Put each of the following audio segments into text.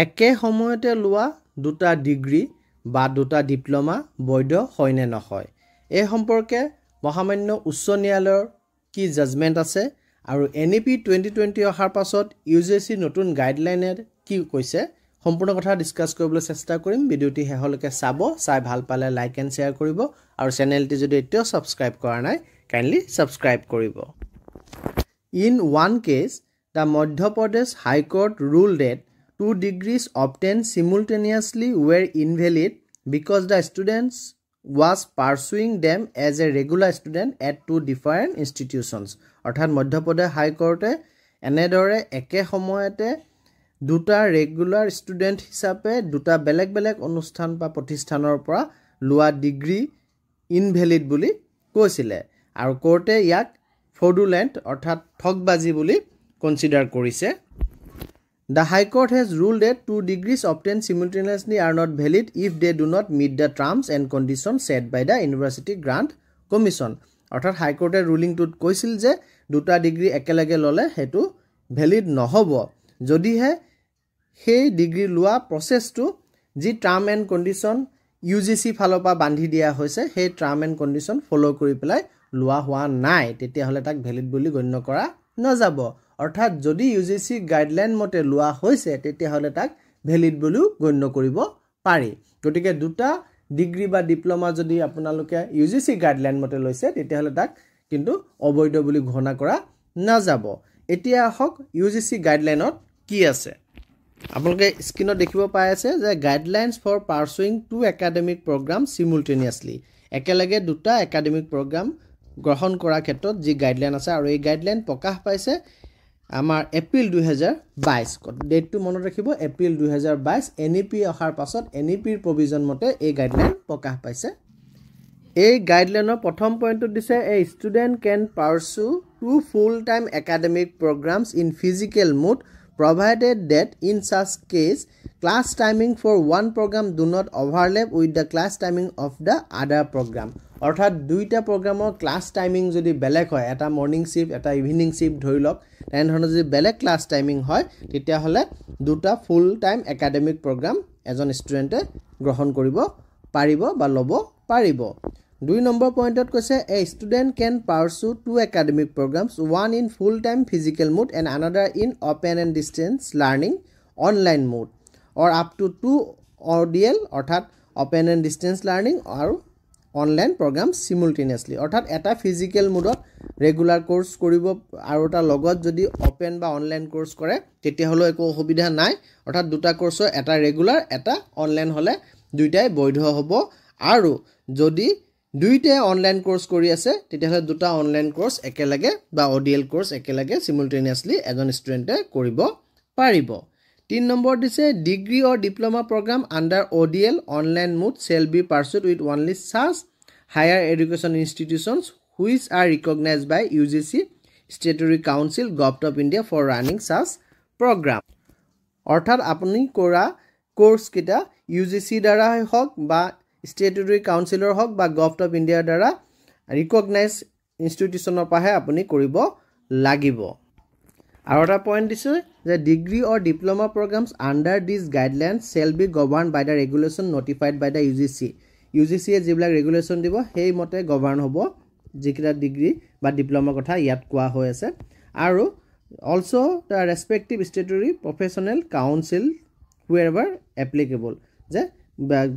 একে সময়তে লোৱা দুটা ডিগ্ৰী বা দুটা ডিপ্লোমা বৈধ হয় নে নহয় এই সম্পৰ্কে মহামান্য উচ্চ ন্যায়ালয়ৰ কি জাজমেন্ট আছে আৰু NEP 2020 অহাৰ পাছত UGC নতুন গাইডলাইনৰ কি কৈছে সম্পূৰ্ণ কথা ডিসকাস কৰিবলৈ চেষ্টা কৰিম ভিডিওটি হেহলৈকে চাই ভাল পালে লাইক এণ্ড শেয়াৰ কৰিব আৰু চেনেলটি যদি এতিয়াও সাবস্ক্ৰাইব কৰা নাই কাইন্ডলি সাবস্ক্ৰাইব কৰিব In one case the Madhya Pradesh High Court ruled that 2 degrees obtained simultaneously were invalid because the students was pursuing them as a regular student at two different institutions. অৰ্থাৎ মধ্য প্ৰদেশ হাই কোৰ্টে এনেদৰে একে সময়তে দুটা regular student হিচাপে দুটা বেলেগ বেলেগ অনুষ্ঠান বা প্ৰতিষ্ঠানৰ পৰা লোৱা ডিগ্ৰী ইনভ্যালিড বুলি কৈছিলে আৰু কোৰ্টে ইয়াক fraudulent অৰ্থাৎ ঠগবাজি বুলি কনসিডাৰ কৰিছে The High Court has ruled that 2 degrees obtained simultaneously are not valid if they do not meet the terms and conditions set by the University Grant Commission. অৰ্থাৎ হাই কোৰ্টে ৰুলিংটোত কৈছিল যে দুটা ডিগ্ৰী একেলগে ললে হেতু ভ্যালিড নহব যদিহে সেই ডিগ্ৰী লোৱা প্ৰসেসটো যি টাৰ্ম এণ্ড কন্ডিশন UGC ফালৰ পৰা বান্ধি দিয়া হৈছে সেই টাৰ্ম এণ্ড কন্ডিশন ফলো কৰি পেলাই লোৱা হোৱা নাই তেতিয়া হলে তাক ভ্যালিড বুলি গণ্য কৰা নাযাব অৰ্থাৎ যদি UGC গাইডলাইন মতে লোৱা হৈছে তেতিয়া হলে তাক ভ্যালিড বুলি গণ্য কৰিব পাৰি গতিকে দুটা ডিগ্ৰী বা ডিপ্লোমা যদি আপোনালোকে UGC গাইডলাইন মতে লৈছে তেতিয়া হলে তাক কিন্তু অবৈধ বুলি ঘোষণা কৰা নাযাব এতিয়া হক UGC গাইডলাইনত কি আছে আপোনালোকে স্ক্ৰিনত দেখিব পাই আছে যে guidelines for pursuing two academic programme simultaneously একেলগে দুটা একাডেমিক প্ৰগ্ৰাম গ্ৰহণ কৰাৰ ক্ষেত্ৰত যি গাইডলাইন আছে আৰু এই গাইডলাইন প্ৰকাশ পাইছে আমাৰ এপ্ৰিল 2022 ডেটটো মনত ৰাখিব এপ্ৰিল 2022 NEP অহাৰ পাছত NEP ৰ প্ৰভিজন মতে এই গাইডলাইন প্ৰকাশ পাইছে এই গাইডলাইনৰ প্ৰথম পইণ্টটো দিছে a student can pursue two full time academic programmes in physical mode provided that in such case class timing for one program do not overlap with the class timing of the other program অৰ্থাৎ দুইটা প্ৰগ্ৰামৰ class timing যদি বেলেগ হয় এটা morning shift এটা evening shift ধৰিলক তেন ধৰণৰ যদি বেলেগ ক্লাছ টাইমিং হয় তেতিয়া হলে দুটা ফুল টাইম একাডেমিক প্ৰগ্ৰাম এজন ষ্টুডেন্টে গ্ৰহণ কৰিব পাৰিব বা লব পাৰিব 2 নম্বৰ পইণ্টত কৈছে a student can pursue two academic programs one in full time physical mode and another in open and distance learning online mode or up to 2 ODL অৰ্থাৎ open and distance learning আৰু online programs simultaneously অৰ্থাৎ এটা physical mode regular course কৰিব আৰু এটা লগত যদি open বা online course কৰে তেতিয়া হলো একো অসুবিধা নাই অৰ্থাৎ দুটা কোৰ্স এটা regular এটা online হলে দুইটাই বৈধ হ'ব আৰু যদি দুইটা অনলাইন কোৰ্স কৰি আছে তেতিয়াহলে দুটা অনলাইন কোৰ্স একেলগে বা ODL কোৰ্স একেলগে সিমুলটেনিয়াছলি এজন ষ্টুডেন্টে কৰিব পাৰিব 3 নম্বৰ দিছে degree or diploma programme under ODL online mode shall be pursued with only such higher education institutions which are recognized by UGC Statutory Council Government of India for running such program অৰ্থাৎ আপুনি কৰা course কিটা UGC দ্বাৰা হওক বা Statutory Councilor হক বা Government of India দ্বাৰা recognise ইনষ্টিটিউচনৰ পাহে আপুনি কৰিব লাগিব আৰু এটা পইণ্ট দিছে যে degree or diploma programmes under this guidelines shall be governed by the regulation notified by the UGC এ যিবিলাক ৰেগুলেচন দিব সেই মতে গভৰ্ণ হ'ব যিকিটা ডিগ্ৰী বা ডিপ্লোমা কথা ইয়াত কোৱা হৈ আছে আৰু also the respective statutory professional council wherever applicable যে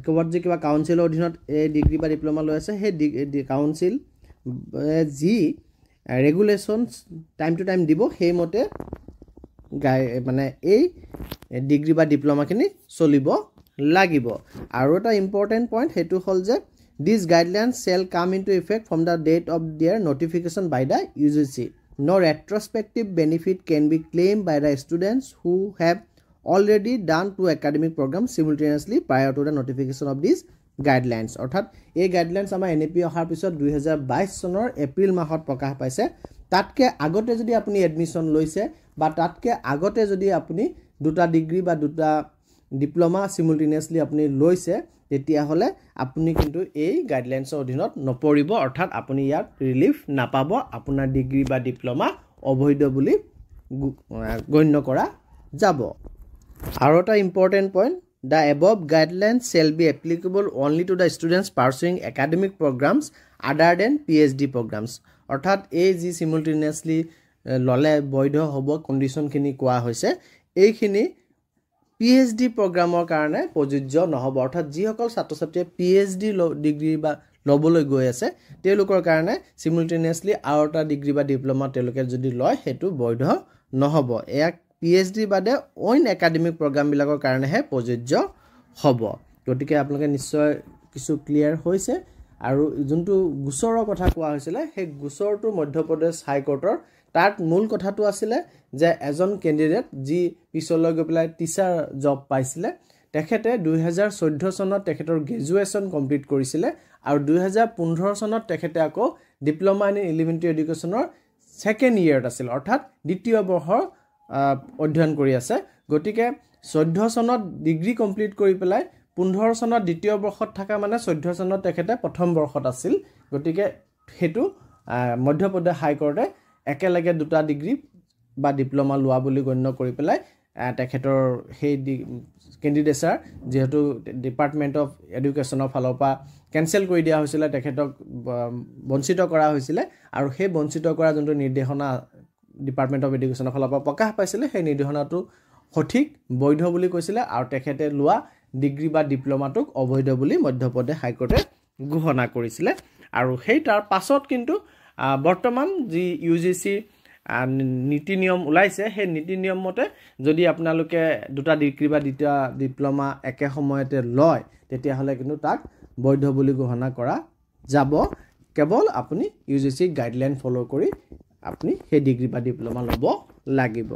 কবাত যে কিবা কাউন্সিলৰ অধীনত এই ডিগ্ৰী বা ডিপ্লোমা লৈ আছে সেই কাউন্সিল যি ৰেগুলেশনস টাইম টু টাইম দিব সেই মতে মানে এই ডিগ্ৰী বা ডিপ্লোমা খিনি চলিব লাগিব আৰু এটা ইম্পৰ্টেন্ট পইণ্ট হেতু হল যে this guidelines shall come into effect from the date of their notification by the UGC no retrospective benefit can be claimed by the students who have already done two academic programs simultaneously prior to the notification of these guidelines অৰ্থাৎ এই guidelines আমাৰ NEP অহাৰ পিছত 2022 চনৰ এপ্ৰিল মাহত প্ৰকাশ পাইছে তাতকে আগতে যদি আপুনি এডমিশন লৈছে বা তাতকে আগতে যদি আপুনি দুটা ডিগ্ৰী বা দুটা ডিপ্লোমা সিমুলটেনিয়াছলি আপুনি লৈছে তেতিয়া হলে আপুনি কিন্তু এই গাইডলাইনসৰ অধীনত নপৰিব অৰ্থাৎ আপুনি ইয়াত ৰিলিফ নাপাব আপোনাৰ ডিগ্ৰী বা ডিপ্লোমা অবৈধ বুলি গণ্য কৰা যাব আৰু এটা important point, the above guideline shall be applicable only to the students pursuing academic programmes other than PhD প্ৰগ্ৰামছ। অৰ্থাৎ এই যি চিমুলটেনিয়াছলি ল'লে বৈধ হ'ব কণ্ডিশ্যনখিনি কোৱা হৈছে, এইখিনি PhD প্ৰগ্ৰামৰ কাৰণে প্ৰযোজ্য নহ'ব। অৰ্থাৎ যিসকল ছাত্ৰ ছাত্ৰীয়ে PhD ডিগ্ৰী বা ল'বলৈ গৈ আছে তেওঁলোকৰ কাৰণে চিমুলটেনিয়াছলি আৰু এটা ডিগ্ৰী বা ডিপ্ল'মা তেওঁলোকে যদি লয় সেইটো বৈধ নহ'ব। এয়া PhD বাদে অইন একাডেমিক প্ৰগ্ৰামবিলাকৰ কাৰণেহে প্ৰযোজ্য হ'ব। গতিকে আপোনালোকে নিশ্চয় কিছু ক্লিয়াৰ হৈছে। আৰু যোনটো গোচৰৰ কথা কোৱা হৈছিলে সেই গোচৰটো মধ্যপ্ৰদেশ হাইকোৰ্টৰ, তাত মূল কথাটো আছিলে যে এজন কেণ্ডিডেট যি পিছলৈ গৈ পেলাই টিচাৰ জব পাইছিলে, তেখেতে 2014 চনত তেখেতৰ গ্ৰেজুৱেশ্যন কমপ্লিট কৰিছিলে আৰু 2015 চনত তেখেতে আকৌ ডিপ্ল'মা ইন এলিমেণ্টাৰী এডুকেশ্যনৰ ছেকেণ্ড ইয়েৰত আছিল, অৰ্থাৎ দ্বিতীয় বৰ্ষৰ অধ্যয়ন কৰি আছে। গতিকে 14 চনত ডিগ্ৰী কমপ্লিট কৰি পেলাই 15 চনত দ্বিতীয় বৰ্ষত থকা মানে 14 চনত তেখেতে প্ৰথম বৰ্ষত আছিল। গতিকে সেইটো মধ্যপ্ৰদেশ হাইকোৰ্টে একেলগে দুটা ডিগ্ৰী বা ডিপ্ল'মা লোৱা বুলি গণ্য কৰি পেলাই তেখেতৰ সেই কেণ্ডিডেচাৰ যিহেতু ডিপাৰ্টমেণ্ট অফ এডুকেশ্যনৰ ফালৰ পৰা কেঞ্চেল কৰি দিয়া হৈছিলে, তেখেতক বঞ্চিত কৰা হৈছিলে আৰু সেই বঞ্চিত কৰা যোনটো নিৰ্দেশনা ডিপাৰ্টমেণ্ট অফ এডুকেশ্যনৰ ফালৰ পৰা প্ৰকাশ পাইছিলে সেই নিৰ্দেশনাটো সঠিক বৈধ বুলি কৈছিলে আৰু তেখেতে লোৱা ডিগ্ৰী বা ডিপ্ল'মাটোক অবৈধ বুলি মধ্যপ্ৰদেশ হাইকোৰ্টে ঘোষণা কৰিছিলে। আৰু সেই তাৰ পাছত কিন্তু বৰ্তমান যি UGC নীতি নিয়ম ওলাইছে সেই নীতি নিয়ম মতে যদি আপোনালোকে দুটা ডিগ্ৰী বা দুটা ডিপ্ল'মা একে সময়তে লয় তেতিয়াহ'লে কিন্তু তাক বৈধ বুলি ঘোষণা কৰা যাব। কেৱল আপুনি UGC গাইডলাইন ফ'ল' কৰি আপুনি সেই ডিগ্ৰী বা ডিপ্ল'মা ল'ব লাগিব।